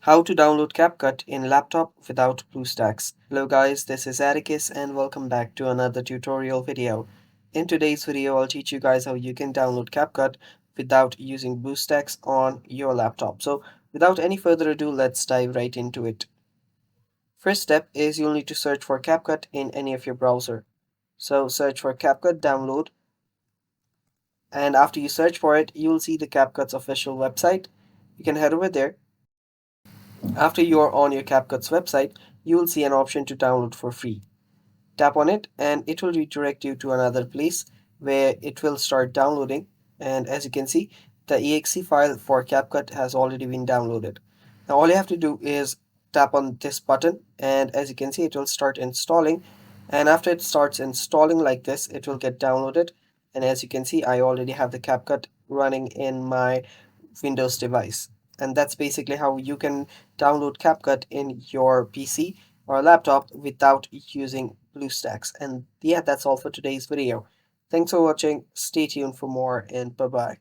How to download CapCut in laptop without Bluestacks. Hello guys, this is Atticus and welcome back to another tutorial video. In today's video, I'll teach you guys how you can download CapCut without using Bluestacks on your laptop. So without any further ado, let's dive right into it. First step is you'll need to search for CapCut in any of your browser. So search for CapCut download, and after you search for it, you'll see the CapCut's official website. You can head over there. After you are on your CapCut's website, you will see an option to download for free. Tap on it and it will redirect you to another place where it will start downloading. And as you can see, the exe file for CapCut has already been downloaded. Now all you have to do is tap on this button, and as you can see, it will start installing. And after it starts installing like this, it will get downloaded. And as you can see, I already have the CapCut running in my Windows device. And that's basically how you can download CapCut in your PC or laptop without using BlueStacks. And yeah, that's all for today's video. Thanks for watching. Stay tuned for more, and bye bye.